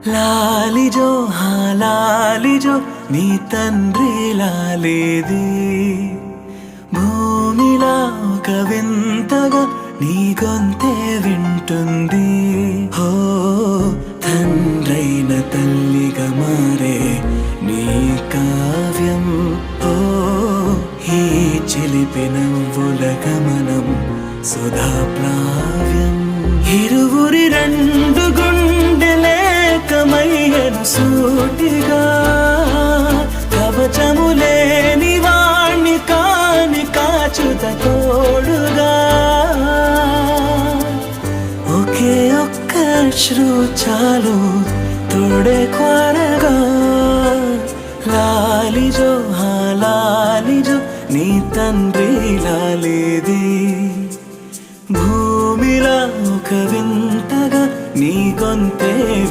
లాలిజో లాలిజో నీ తండ్రి లాలేది భూమిలా ఒక వింతగా నీ గొంతే వింటుంది హో తండ్రైన తల్లిగా మారే నీ కావ్యం ఓ ఈ చిలిపి నవ్వుల గమనం సుధా ప్లావ్యం ఇరువురి రెండు గుండెలేకమయ్యను సూటిగా కవచములేని వాణ్ణి కాని కాచుత తోడుగా ఒకే ఒక్క అశ్రు చాలు తోడే క్వారగా లాలిజో లాలిజో నీ తండ్రి లాలేది